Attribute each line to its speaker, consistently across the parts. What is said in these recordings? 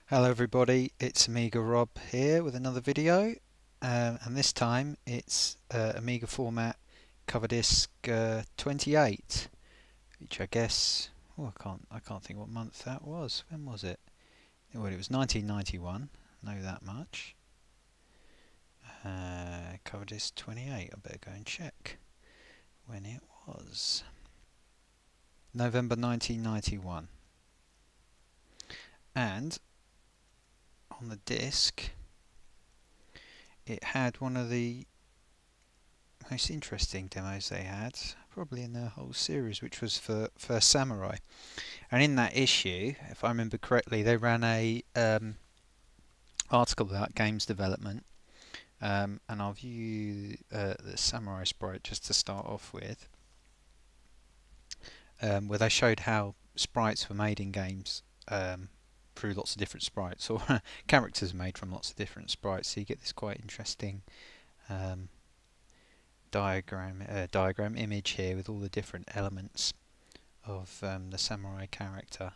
Speaker 1: Hello everybody, it's Amiga Rob here with another video, and this time it's Amiga Format Coverdisk 28, which I guess I can't think what month that was. When was it? Well, it was 1991. Know that much. Coverdisk 28. I better go and check when it was. November 1991, and on the disc it had one of the most interesting demos they had, probably in their whole series, which was for First Samurai. And in that issue, if I remember correctly, they ran a article about games development, and I'll view the Samurai sprite just to start off with, where they showed how sprites were made in games through lots of different sprites, or characters made from lots of different sprites. So you get this quite interesting diagram image here with all the different elements of the samurai character.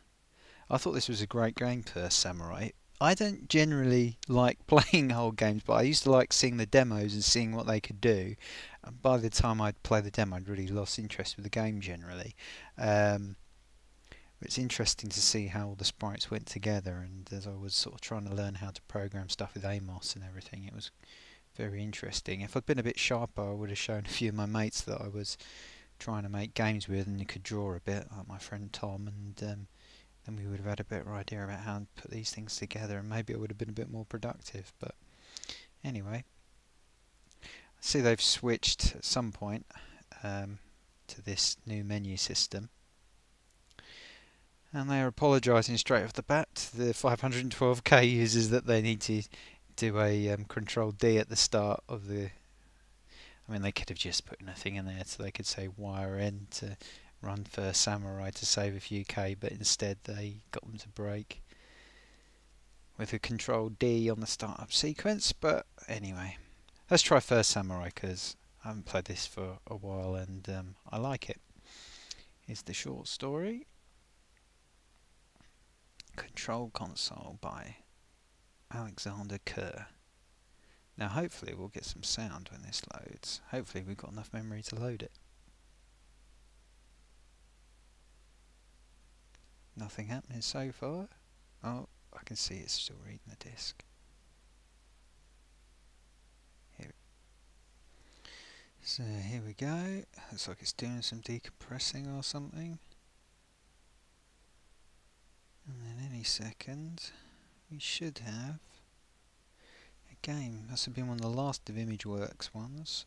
Speaker 1: I thought this was a great game for Samurai. I don't generally like playing whole games, but I used to like seeing the demos and seeing what they could do. And by the time I'd play the demo, I'd really lost interest with the game generally. It's interesting to see how all the sprites went together, and as I was sort of trying to learn how to program stuff with Amos and everything, it was very interesting. If I'd been a bit sharper, I would have shown a few of my mates that I was trying to make games with, and you could draw a bit, like my friend Tom, and then we would have had a better idea about how to put these things together, and maybe I would have been a bit more productive. But anyway, I see they've switched at some point to this new menu system. And they are apologising straight off the bat to the 512k users that they need to do a Control D at the start of the. I mean, they could have just put nothing in there, so they could say wire N to run First Samurai to save a few K, but instead they got them to break with a Control D on the startup sequence. But anyway, let's try First Samurai because I haven't played this for a while and I like it. Here's the short story. Control Console by Alexander Kerr. Now hopefully we'll get some sound when this loads. Hopefully we've got enough memory to load it. Nothing happening so far. Oh, I can see it's still reading the disc. So here we go. Looks like it's doing some decompressing or something. And then any second we should have a game. Must have been one of the last of ImageWorks ones,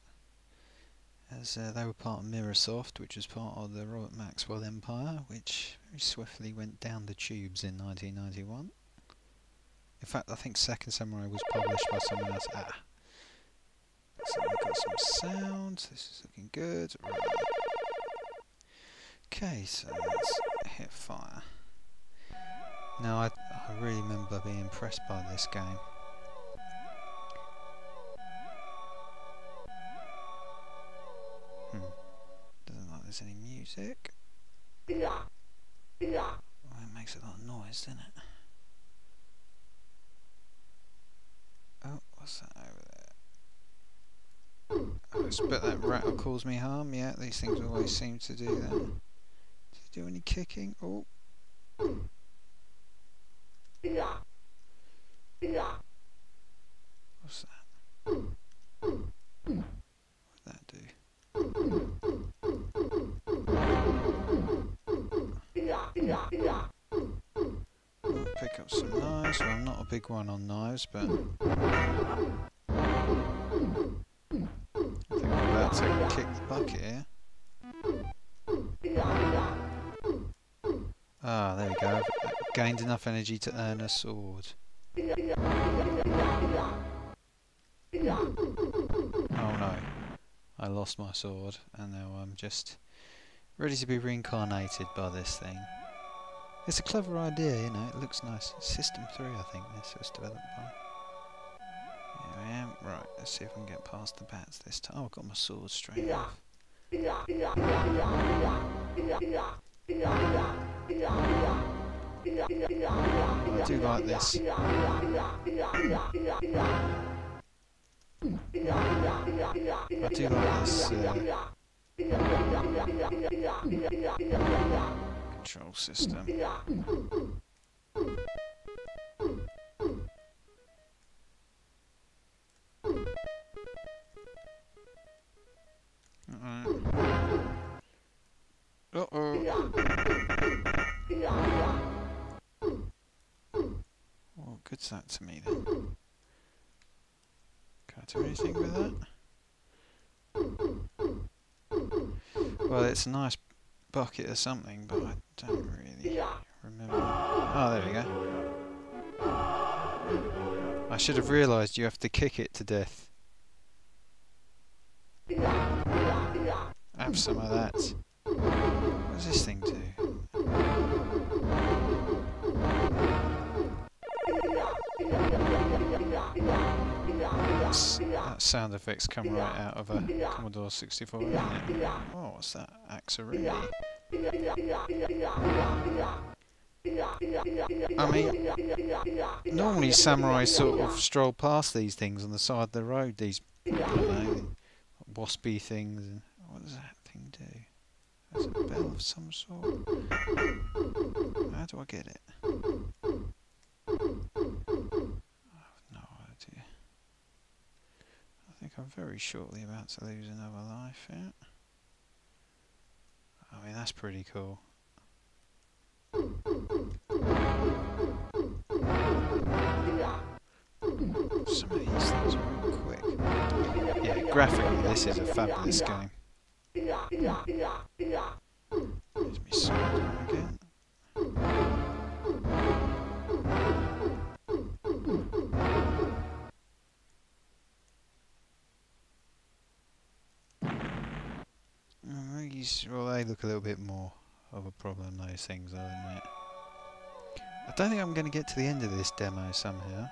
Speaker 1: as they were part of Mirrorsoft, which was part of the Robert Maxwell empire, which very swiftly went down the tubes in 1991. In fact, I think Second Samurai was published by someone else. So we've got some sound. This is looking good. Right. Okay, so let's hit fire. Now I really remember being impressed by this game. Doesn't like there's any music. Well, it makes a lot of noise, doesn't it? Oh, what's that over there? I expect that rat will cause me harm. Yeah, these things always seem to do that. Does it do any kicking? Oh. What's that? What would that do? I'll pick up some knives. Well, I'm not a big one on knives, but I think I'm about to kick the bucket here. Ah, there we go. I've gained enough energy to earn a sword. Oh no, I lost my sword and now I'm just ready to be reincarnated by this thing. It's a clever idea, you know, it looks nice. It's System 3 I think this was developed by. Here I am. Right, let's see if I can get past the bats this time. Oh, I've got my sword straight off. I do like this. I do like this control system. What good's that to me then? Can I do anything with that? Well, it's a nice bucket or something, but I don't really remember. Oh, there we go. I should have realised you have to kick it to death. Have some of that. What does this thing do? That sound effects come right out of a Commodore 64, isn't it? Oh, what's that? Axaree. I mean, normally samurai sort of stroll past these things on the side of the road, these, I don't know, waspy things. And what does that thing do? There's a bell of some sort. How do I get it? I have no idea. I think I'm very shortly about to lose another life out. I mean, that's pretty cool. Some of these things are real quick. Yeah, graphically this is a fabulous game. There's me sword again. Well, they look a little bit more of a problem, those things, I'll admit. I don't think I'm going to get to the end of this demo somehow.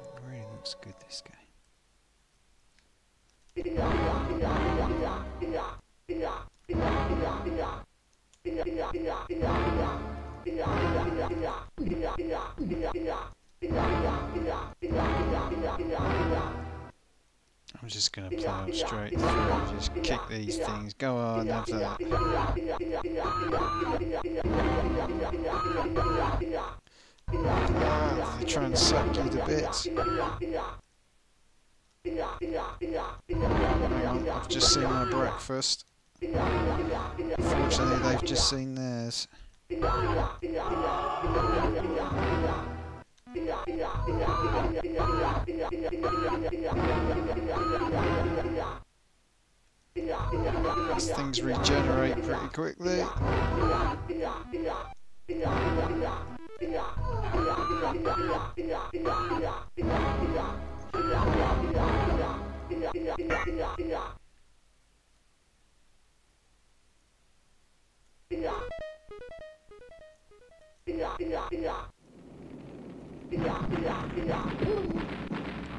Speaker 1: It really looks good, this game. I'm just going to plough straight through, just kick these things, go on, have that. They try and suck you to bits. Hang on, I've just seen my breakfast. Fortunately, they've just seen theirs. These things regenerate pretty quickly.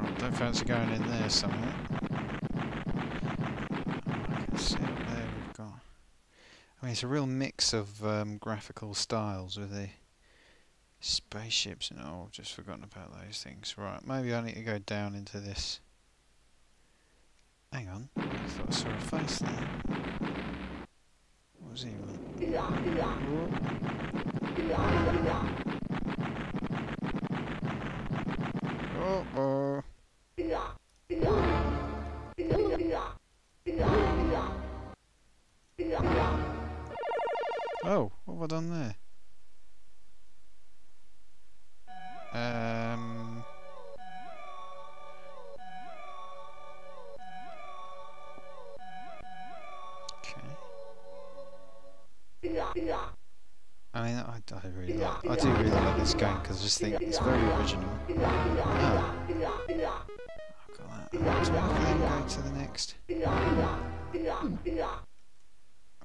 Speaker 1: Oh, don't fancy going in there somewhere. I can see up there we've got. I mean, it's a real mix of graphical styles with the spaceships and all. I've just forgotten about those things. Right, maybe I need to go down into this. Hang on, I thought I saw a face there. What was he on? Uh-oh. Oh, what have I done there? I mean, I do really like this game because I just think it's very original. Oh. I've got that. Do I then go to the next?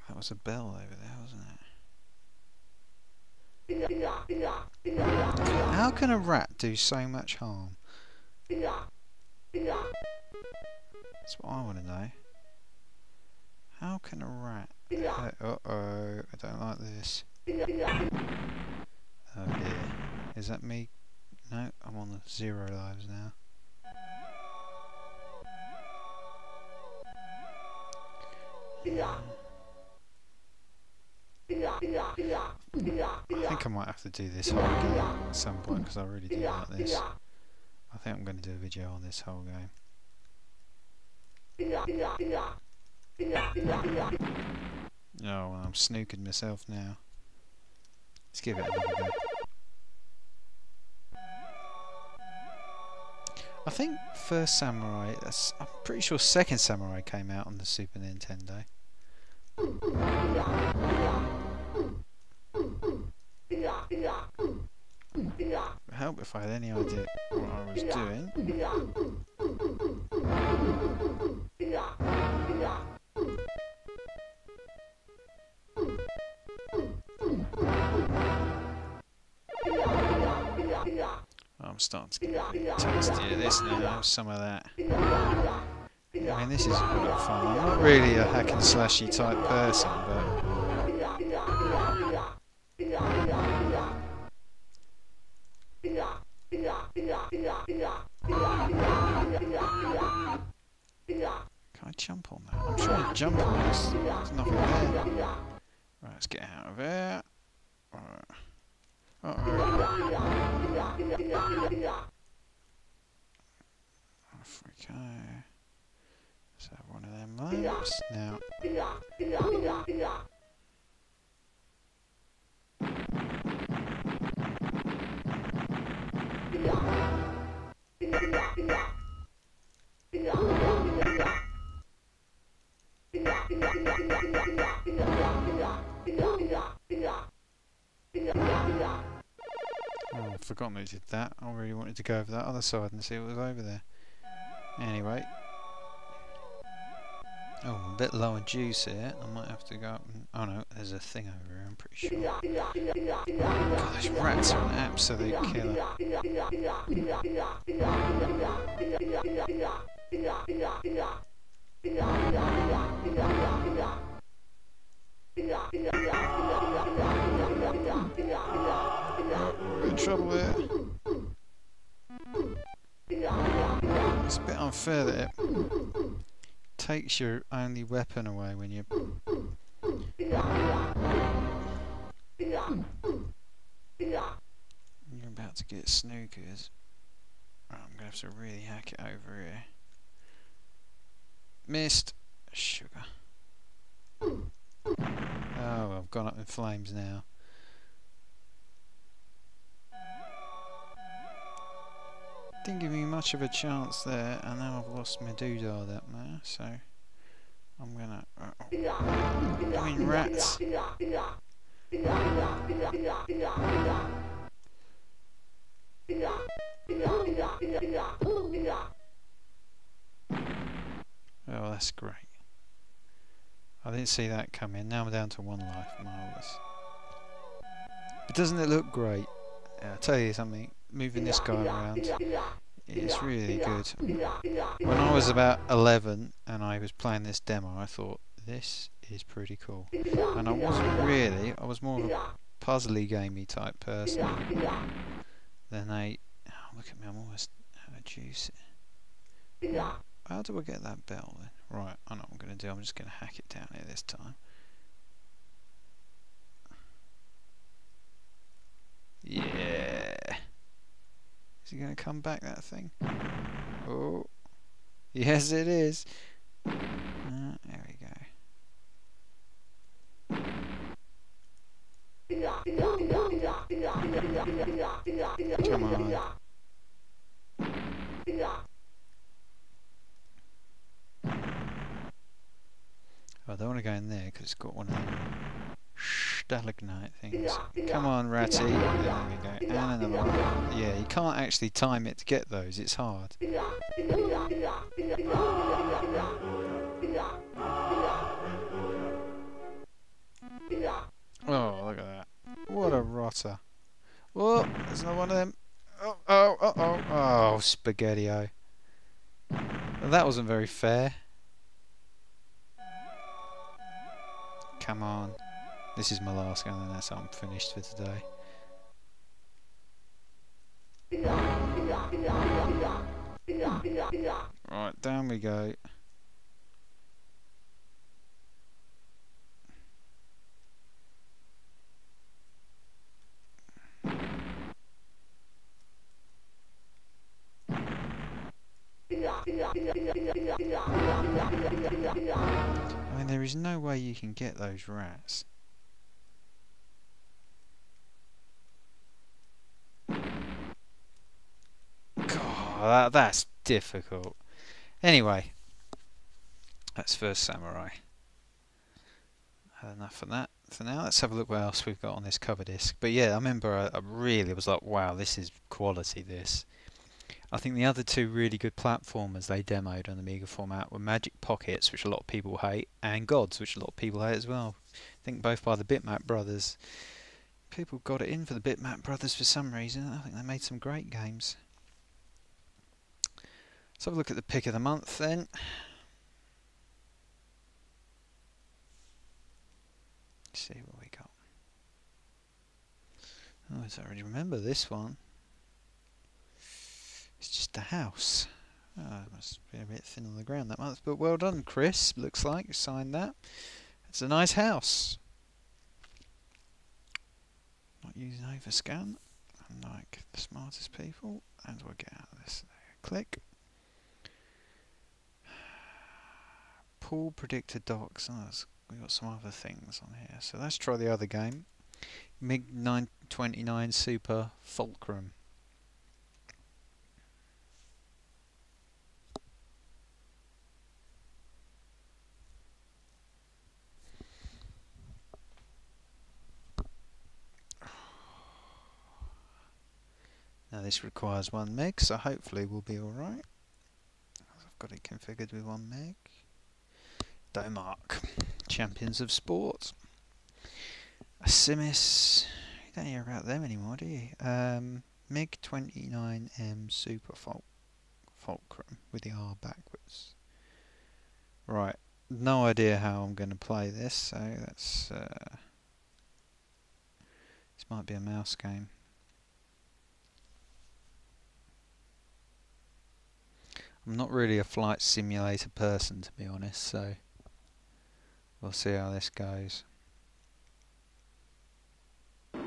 Speaker 1: That was a bell over there, wasn't it? How can a rat do so much harm? That's what I want to know. How can a rat... Uh-oh, I don't like this. Oh dear. Is that me? No, I'm on the 0 lives now. I think I might have to do this whole game at some point because I really do like this. I think I'm going to do a video on this whole game. Oh, well, I'm snooking myself now. Let's give it another go. I think First Samurai, I'm pretty sure Second Samurai came out on the Super Nintendo. It would help if I had any idea what I was doing. I'm starting to get a bit tasty at this now, some of that. I mean, this is a lot of fun. I'm not really a hack and slashy type person, but... Can I jump on that? I'm trying to jump on this. There's nothing there. Right, let's get out of here. Right. Uh-oh. Off we go. Let's have one of them lamps now. Oh, I've forgotten I did that. I really wanted to go over that other side and see what was over there. Anyway. Oh, I'm a bit low on juice here. I might have to go up and... Oh no, there's a thing over here, I'm pretty sure. God, those rats are an absolute killer. We're in trouble here. It's a bit unfair that it takes your only weapon away when you're... You're about to get snookers. Right, I'm going to have to really hack it over here. Missed. Sugar. Oh, I've gone up in flames now. Didn't give me much of a chance there, and now I've lost my doodah that there, so I'm gonna... I mean, rats! Oh, that's great. I didn't see that come in. Now I'm down to 1 life. Marvellous. But doesn't it look great? I'll tell you something. Moving this guy around is really good. When I was about 11 and I was playing this demo, I thought, this is pretty cool. And I wasn't really. I was more of a puzzly gamey type person than a... Oh, look at me, I'm almost out of juice. How do I get that bell then? Right, I know what I'm going to do. I'm just going to hack it down here this time. Yeah. Is he going to come back, that thing? Oh. Yes, it is. There we go. Come on. I don't want to go in there because it's got one of them stalagmite things. Come on, ratty. There we go. And another one. Yeah, you can't actually time it to get those. It's hard. Oh, look at that. What a rotter. Oh, there's another one of them. Oh, oh, oh, oh. Oh, spaghetti-o. Well, that wasn't very fair. Come on. This is my last game, and that's how I'm finished for today. Right, down we go. I mean, there is no way you can get those rats. God, that's difficult. Anyway, that's First Samurai. Had enough of that for now. Let's have a look what else we've got on this cover disc. But yeah, I remember I really was like, wow, this is quality, this. I think the other two really good platformers they demoed on the Amiga format were Magic Pockets, which a lot of people hate, and Gods, which a lot of people hate as well. I think both by the Bitmap brothers. People got it in for the Bitmap brothers for some reason. I think they made some great games. Let's have a look at the pick of the month then. Let's see what we got. Oh, I already remember this one. It's just a house. Oh, it must be a bit thin on the ground that month, but well done, Chris. Looks like you signed that. It's a nice house. Not using overscan, unlike the smartest people. And we'll get out of this. Click. Pool Predictor docs. Oh, we've got some other things on here. So let's try the other game. MiG 929 Super Fulcrum. Now this requires 1 meg, so hopefully we'll be alright. I've got it configured with 1 meg. Domark, Champions of Sport. A Simis, you don't hear about them anymore, do you? MiG 29M Super Fulcrum with the R backwards. Right, no idea how I'm going to play this, so that's this might be a mouse game. I'm not really a flight simulator person, to be honest, so we'll see how this goes. Oh,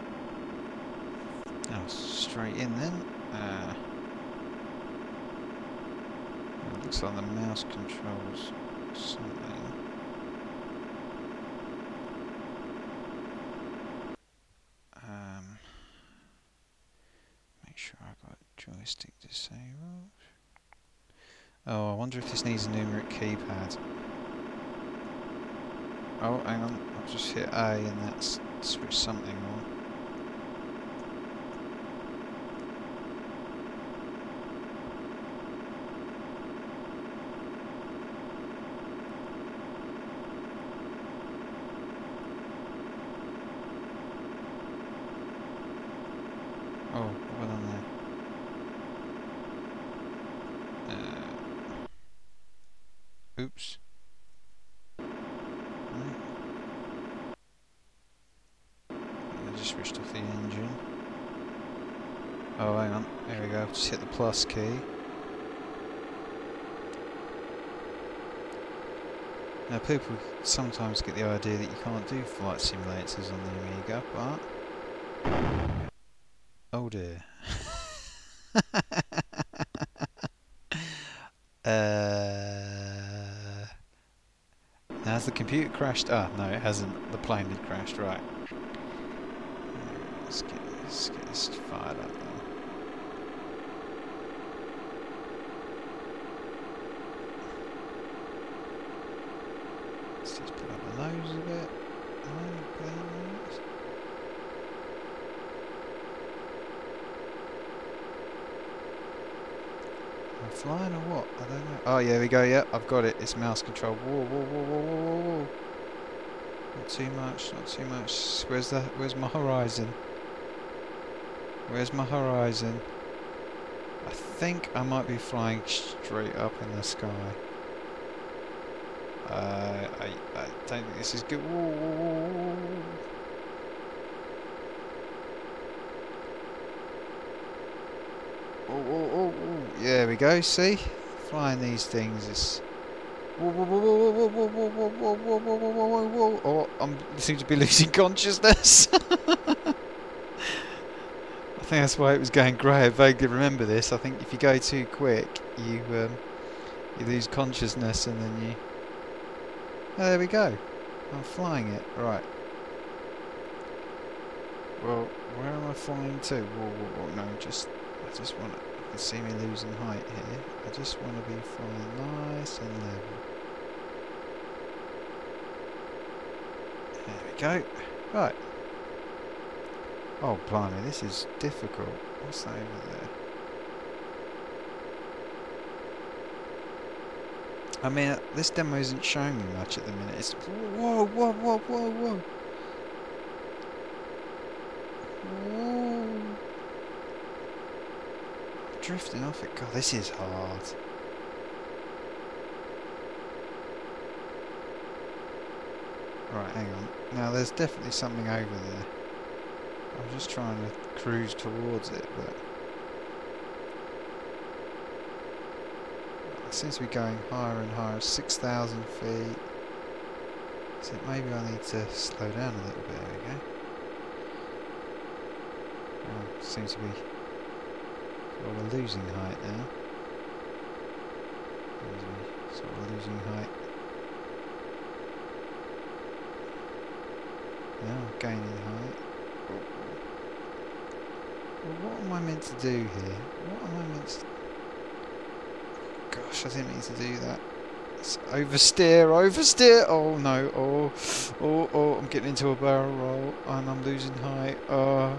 Speaker 1: straight in then. It looks like the mouse controls something. Make sure I got joystick disabled. Oh, I wonder if this needs a numeric keypad. Oh, hang on, I've just hit A and that's switched something on. Oh, well done there. Oops. Right. I just switched off the engine. Oh, hang on. There we go. Just hit the plus key. Now, people sometimes get the idea that you can't do flight simulators on the Amiga, but... Oh dear. Now has the computer crashed? Ah, no, it hasn't. The plane had crashed, right. Let's get this fired up then. Let's just put up the nose a bit. Am I flying or what? I don't know. Oh, yeah, there we go. Yeah, I've got it. It's mouse control. Whoa, whoa, whoa, whoa, whoa, whoa, whoa. Not too much, not too much. Where's my horizon? Where's my horizon? I think I might be flying straight up in the sky. I don't think this is good. Ooh. Oh, there we go, see? Flying these things is... Oh, I seem to be losing consciousness. I think that's why it was going grey. I vaguely remember this. I think if you go too quick, you lose consciousness and then you... Oh, there we go. I'm flying it. Right. Well, where am I flying to? Whoa, no, I just want to... You can see me losing height here. I just want to be flying nice and level. There we go. Right. Oh, blimey, this is difficult. What's that over there? I mean, this demo isn't showing me much at the minute. It's... Whoa. Whoa. Drifting off it. God, this is hard. Right, hang on. Now, there's definitely something over there. I'm just trying to cruise towards it, but... It seems to be going higher and higher. 6,000 feet. So maybe I need to slow down a little bit. There we go. Oh, seems to be... Well, we're losing height now. Sort of losing height. Now I'm gaining height. Well, what am I meant to do here? What am I meant to... Gosh, I didn't mean to do that. It's oversteer! Oh no, oh, I'm getting into a barrel roll and I'm losing height. No.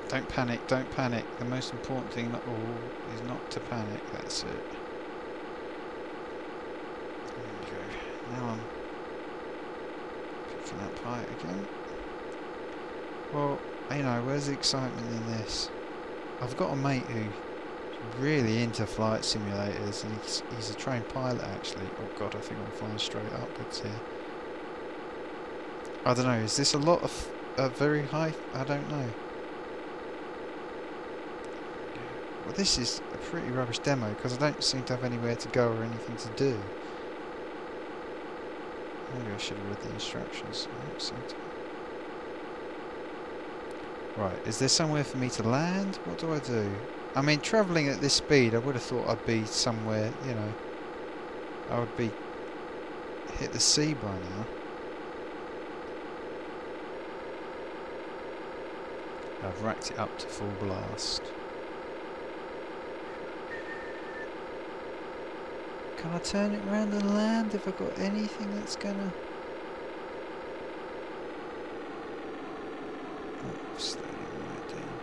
Speaker 1: Don't panic. The most important thing is not to panic, that's it. There we go. Now I'm picking up height again. Well, you know, where's the excitement in this? I've got a mate who's really into flight simulators, and he's a trained pilot actually. Oh god, I think I'm flying straight upwards here. I don't know, is this a lot of very high? I don't know. Well, this is a pretty rubbish demo because I don't seem to have anywhere to go or anything to do. Maybe I should have read the instructions. Right, is there somewhere for me to land? What do I do? I mean, travelling at this speed, I would have thought I'd be somewhere, you know. I would be... hit the sea by now. I've racked it up to full blast. Can I turn it round and land if I've got anything that's gonna... Oh, slowing right down.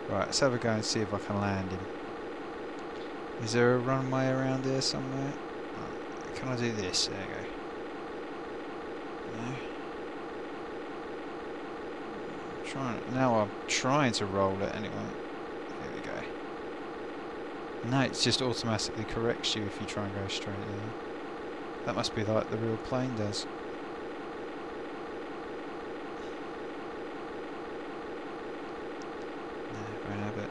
Speaker 1: Right, let's have a go and see if I can land him. Is there a runway around here somewhere? Oh, can I do this? There you go. No. Now I'm trying to roll it anyway. There we go. No, it just automatically corrects you if you try and go straight there. That must be like the real plane does. No, won't have it.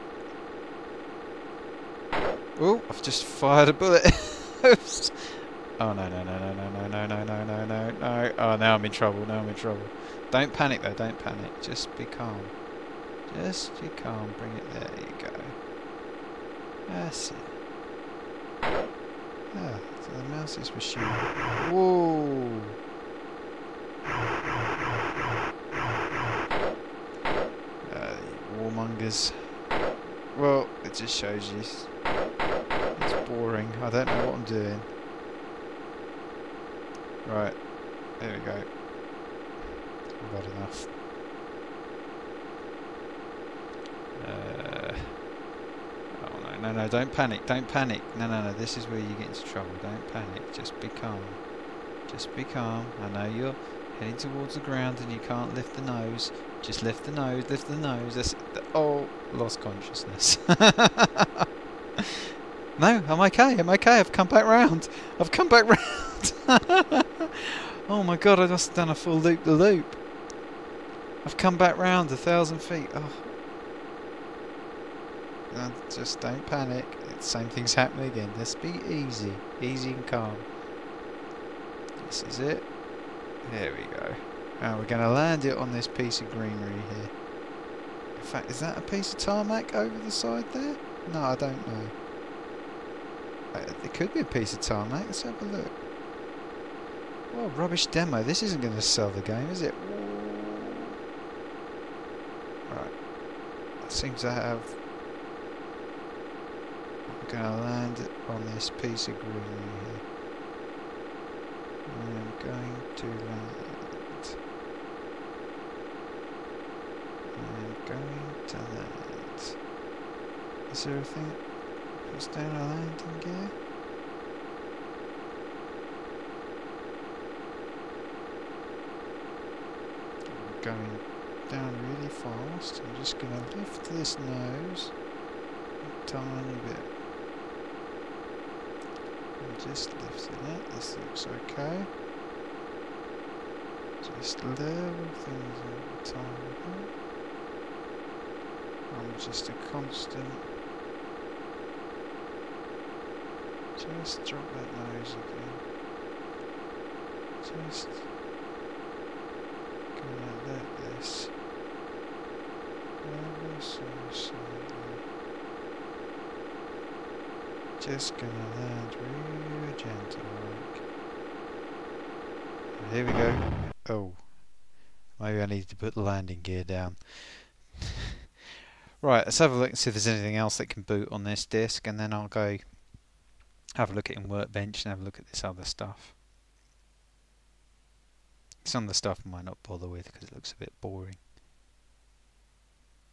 Speaker 1: Oh, I've just fired a bullet. Oops. Oh no. Oh, now I'm in trouble. Don't panic though, don't panic. Just be calm. Just be calm. Bring it there. You go. That's it. Ah, so the mouses were shooting. Whoa! Warmongers. Well, it just shows you. It's boring. I don't know what I'm doing. Right. There we go. I've had enough. No, don't panic. No, this is where you get into trouble. Don't panic, just be calm. I know you're heading towards the ground and you can't lift the nose. Just lift the nose, lift the nose. Oh, lost consciousness. No, I'm okay, I'm okay. I've come back round. I've come back round. Oh my god, I just done a full loop-the-loop. I've come back round 1,000 feet. Oh. No, just don't panic. Same thing's happening again. Let's be easy. Easy and calm. This is it. There we go. Now we're going to land it on this piece of greenery here. In fact, is that a piece of tarmac over the side there? No, I don't know. It could be a piece of tarmac. Let's have a look. Well, rubbish demo. This isn't going to sell the game, is it? Right. That seems to have... I'm going to land it on this piece of greenery here. I'm going to land. I'm going to land. Is there a thing that puts down a landing gear? I'm going down really fast. I'm just going to lift this nose a tiny bit. I'm just lifting it. This looks okay. Just level things all the time. I'm just a constant. Just drop that nose again. Just gonna let this ever so slightly. Just gonna land real gentle like. And here we go. Oh, maybe I need to put the landing gear down. Right, let's have a look and see if there's anything else that can boot on this disk, and then I'll go have a look at it in Workbench and have a look at this other stuff. Some of the stuff I might not bother with because it looks a bit boring.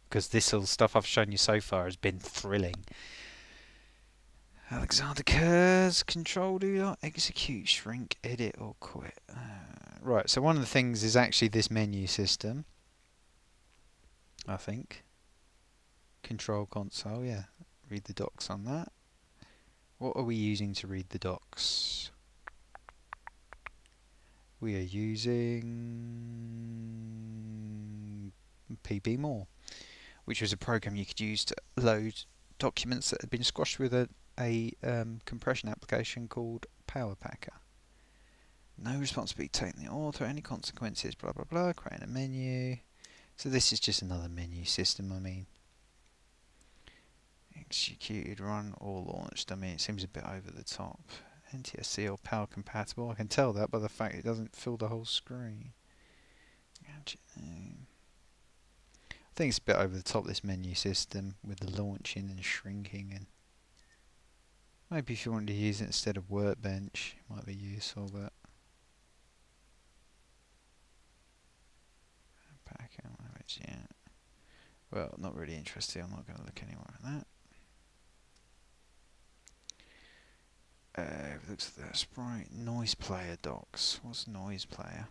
Speaker 1: Because this little stuff I've shown you so far has been thrilling. Alexander Kerr's control, do not execute, shrink, edit or quit. Right, so one of the things is actually this menu system, I think. Control console, yeah. Read the docs on that. What are we using to read the docs? We are using PPMore, which was a program you could use to load documents that had been squashed with a compression application called PowerPacker. No responsibility taken the author, any consequences, blah blah blah, create a menu. So this is just another menu system, I mean. Executed, run, or launched. I mean, it seems a bit over the top. NTSC or power compatible. I can tell that by the fact it doesn't fill the whole screen. Gadget name. I think it's a bit over the top, this menu system with the launching and shrinking, and maybe if you wanted to use it instead of Workbench, it might be useful, but yeah. Well, not really interested. I'm not going to look anymore at that. Looks at that sprite noise player docs. What's noise player?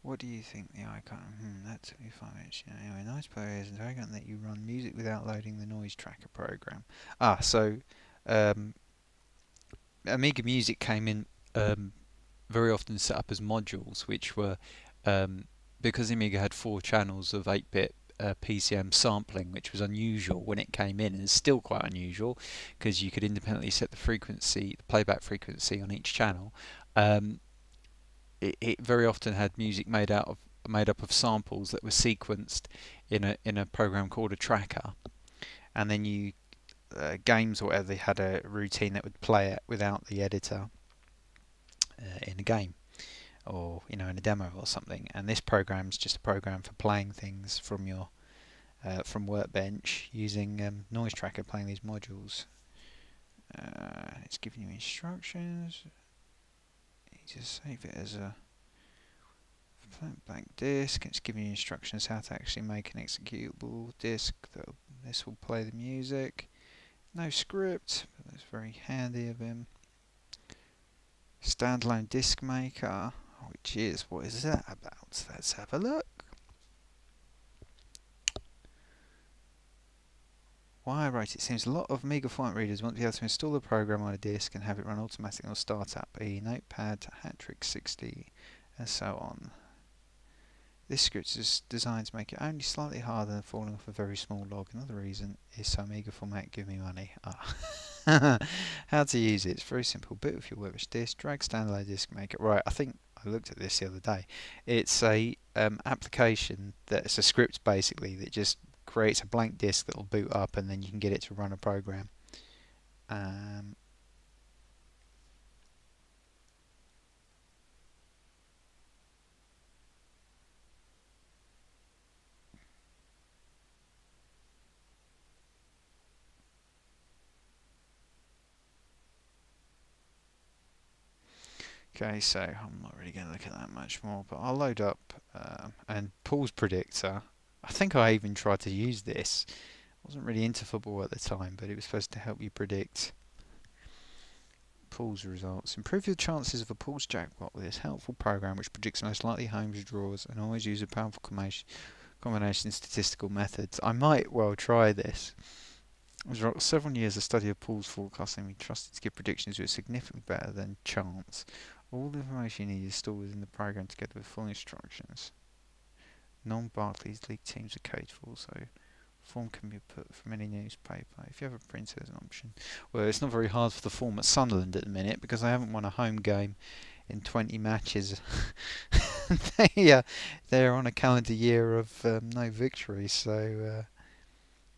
Speaker 1: What do you think the icon? That took me 5 minutes. Anyway, noise player is an icon that you run music without loading the Noisetracker program. So Amiga Music came in very often set up as modules, which were because Amiga had 4 channels of 8-bit PCM sampling, which was unusual when it came in, and it's still quite unusual because you could independently set the frequency, the playback frequency on each channel. It very often had music made up of samples that were sequenced in a program called a tracker, and then you games or whatever, they had a routine that would play it without the editor in a game, or in a demo or something. And this program's just a program for playing things from your from Workbench using Noisetracker, playing these modules. It's giving you instructions. You just save it as a blank disk. It's giving you instructions how to actually make an executable disk. This will play the music. No script, but that's very handy of him. Standalone disk maker, which is, what is that about? Let's have a look. Why I wrote it seems a lot of Amiga Format readers want to be able to install the program on a disk and have it run automatically on startup, e.g. Notepad, Hattrick 60, and so on. This script is designed to make it only slightly harder than falling off a very small log. Another reason is so Amiga Format give me money. How to use it? It's very simple. Boot with your workbench disk, drag standalone disk maker. Right, I think I looked at this the other day. It's a application that's a script basically that just creates a blank disk that will boot up, and then you can get it to run a program. Okay, so I'm not really going to look at that much more, but I'll load up and Paul's Predictor. I think I even tried to use this. I wasn't really into football at the time, but it was supposed to help you predict pools results. Improve your chances of a pools jackpot with this helpful program which predicts most likely homes, draws, and always use a powerful combination of statistical methods. I might well try this. After several years of study of pools forecasting, we trusted to give predictions which are significantly better than chance. All the information you need is stored within the program together with full instructions. Non-Barclays League teams are coded for, so form can be put from any newspaper. If you have a printer, there's an option. Well, it's not very hard for the form at Sunderland at the minute because I haven't won a home game in 20 matches. They're on a calendar year of no victory, so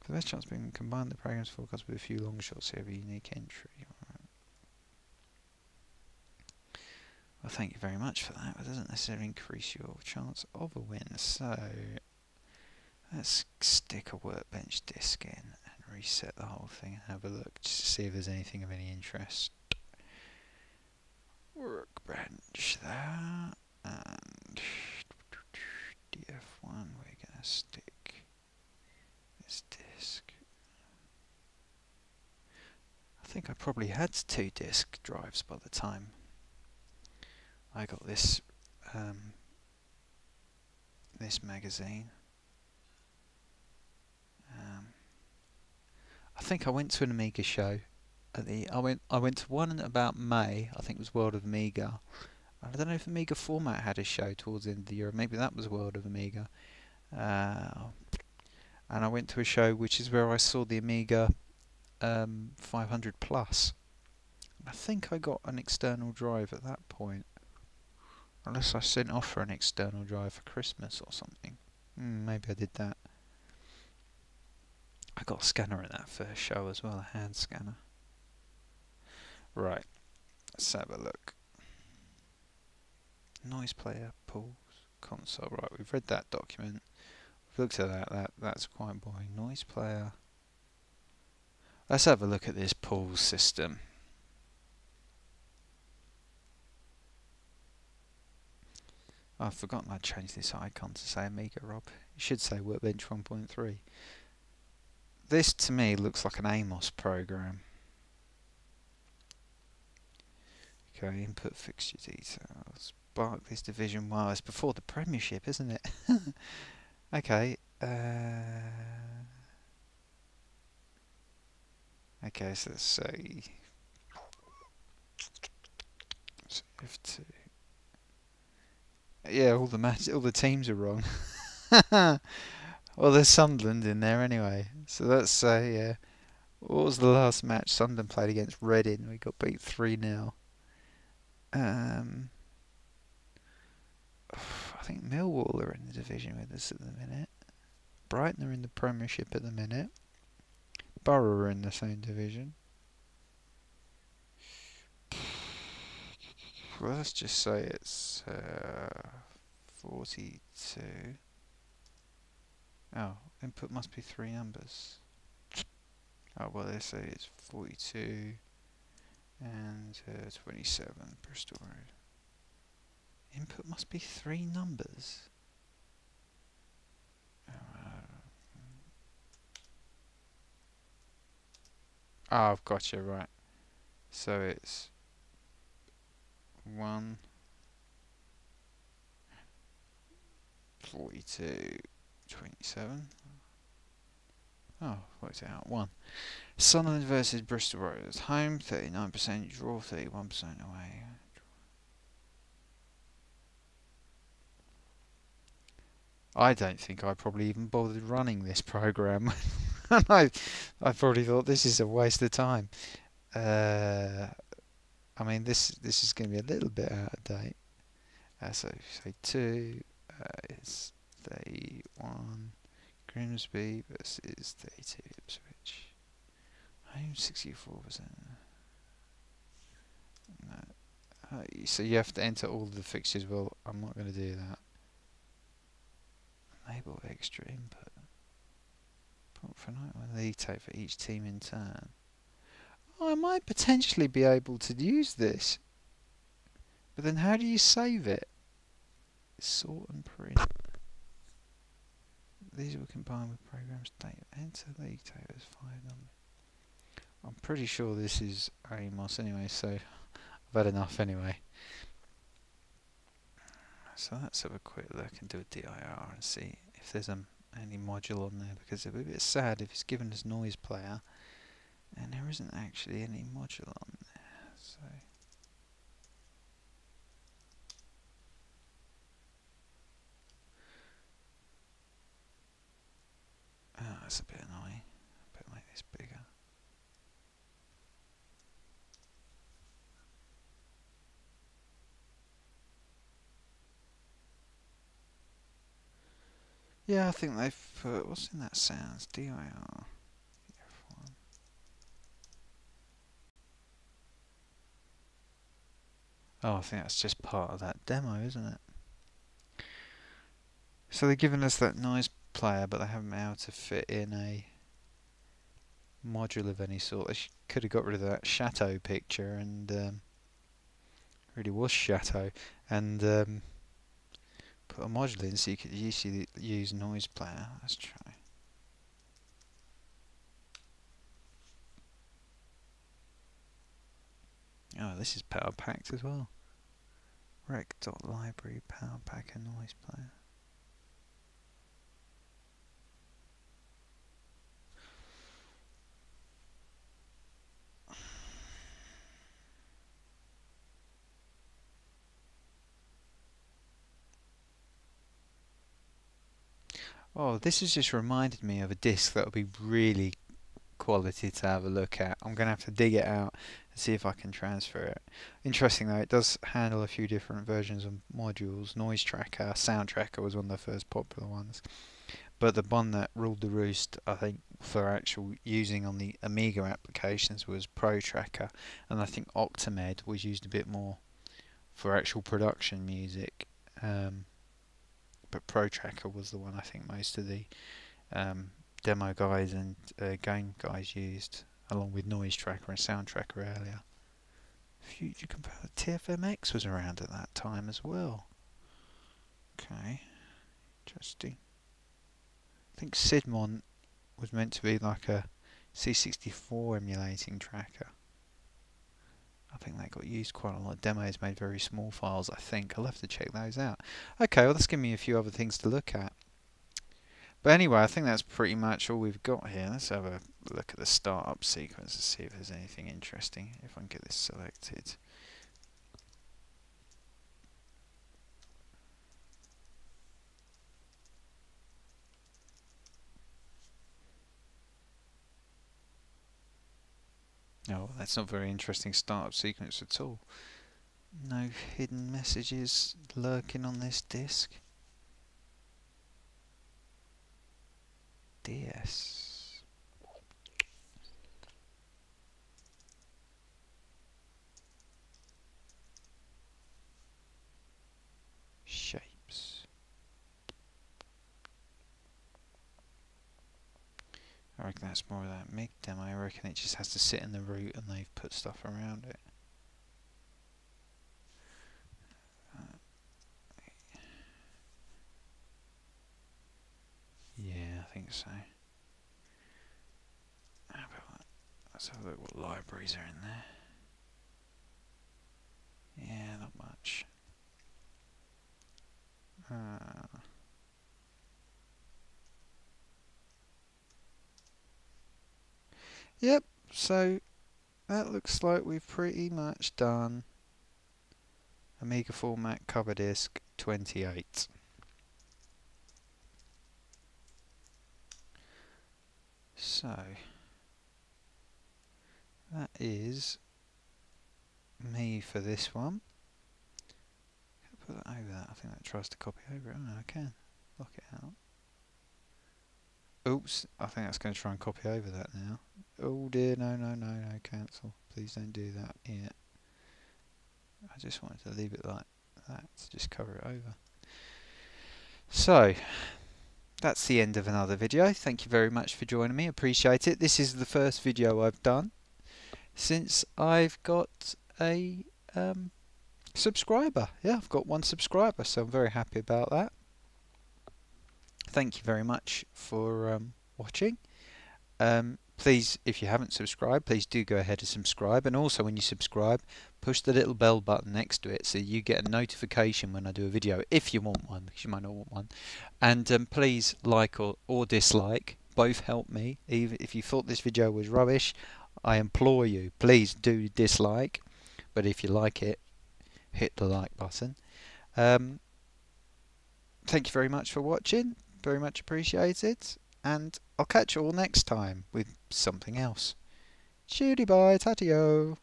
Speaker 1: for the best chance being combine the program's forecast with a few long shots to have a unique entry. Well, thank you very much for that. It doesn't necessarily increase your chance of a win. So let's stick a workbench disk in and reset the whole thing and have a look just to see if there's anything of any interest. Workbench there, and DF1, we're going to stick this disk. I think I probably had 2 disk drives by the time I got this this magazine. I think I went to an Amiga show. I went to one about May. I think it was World of Amiga. I don't know if Amiga Format had a show towards the end of the year. Maybe that was World of Amiga. And I went to a show which is where I saw the Amiga 500 Plus. I think I got an external drive at that point. Unless I sent off for an external drive for Christmas or something. Maybe I did that. I got a scanner at that first show as well, a hand scanner. Right, let's have a look. Noise player, pools, console. Right, we've read that document. We've looked at that. That's quite boring. Noise player. Let's have a look at this pools system. I've forgotten I changed this icon to say Amiga, Rob. It should say Workbench 1.3. This to me looks like an Amos program. Okay, input fixture details. Barclays Division 1. It's before the Premiership, isn't it? Okay. Okay, so let's say F2. Yeah, all the teams are wrong. Well, there's Sunderland in there anyway. So let's say, what was the last match Sunderland played against Reading? We got beat 3-0. I think Millwall are in the division with us at the minute. Brighton are in the Premiership at the minute. Borough are in the same division. Well, let's just say it's 42. Oh, input must be 3 numbers. Oh, well, they say it's 42 and 27 Bristol Road. Input must be 3 numbers. I've got you right. So it's 1, 42, 27. Oh, worked it out. 1. Sunderland versus Bristol Rovers. Home 39%, draw 31% away. I don't think I probably even bothered running this program. I probably thought this is a waste of time. I mean, this is going to be a little bit out of date. So say 2 is 31. Grimsby versus 32 Ipswich. Home 64%. No. So you have to enter all the fixtures. Well, I'm not going to do that. Enable extra input. For night one league tape for each team in turn. Oh, I might potentially be able to use this. But then how do you save it? Sort and print. These will combine with programs data. Enter league tape as 5 numbers. I'm pretty sure this is Amos anyway, so I've had enough anyway. So let's have a quick look and do a DIR and see if there's any module on there, because it'd be a bit sad if it's given us noise player and there isn't actually any module on there. So that's a bit annoying. I better make this bigger. Yeah, I think they've put, what's in that sounds? DIR. Oh, I think that's just part of that demo, isn't it? So they've given us that noise player, but they haven't been able to fit in a module of any sort. They could have got rid of that chateau picture, and really was chateau, and put a module in so you could usually use noise player. Let's try. Oh, this is power packed as well. Rec.library power packer noise player. Oh, this has just reminded me of a disc that would be really quality to have a look at. I'm going to have to dig it out and see if I can transfer it. Interesting though, it does handle a few different versions of modules. Noisetracker, Soundtracker was one of the first popular ones. But the one that ruled the roost, I think, for actual using on the Amiga applications was ProTracker, and I think Octamed was used a bit more for actual production music. But ProTracker was the one I think most of the demo guys and game guys used, along with Noisetracker and Soundtracker earlier. Future Compiler TFMX was around at that time as well. Okay, interesting. I think Sidmon was meant to be like a C64 emulating tracker. I think that got used quite a lot. Demos made very small files, I think. I'll have to check those out. Okay, well that's given me a few other things to look at. But anyway, I think that's pretty much all we've got here. Let's have a look at the startup sequence and see if there's anything interesting. If I can get this selected. Oh, that's not a very interesting startup sequence at all. No hidden messages lurking on this disk. DS. Shapes. I reckon that's more of that MIG demo. I reckon it just has to sit in the root and they've put stuff around it. Yeah, I think so. Let's have a look what libraries are in there. Yeah, not much. Yep, so that looks like we've pretty much done Amiga Format Coverdisk 28. So that is me for this one. Put that over that. I think that tries to copy over it. Oh, I can lock it out. Oops, I think that's going to try and copy over that now. Oh dear, no, cancel. Please don't do that yet. I just wanted to leave it like that to just cover it over. So, that's the end of another video. Thank you very much for joining me. Appreciate it. This is the first video I've done since I've got a subscriber. Yeah, I've got 1 subscriber, so I'm very happy about that. Thank you very much for watching. Please, if you haven't subscribed, please do go ahead and subscribe, and also when you subscribe, push the little bell button next to it so you get a notification when I do a video, if you want one, because you might not want one. And please like or dislike, both help me. Even if you thought this video was rubbish, I implore you, please do dislike, but if you like it, hit the like button. Thank you very much for watching, very much appreciated, and I'll catch you all next time with something else. Cheery bye, tatio.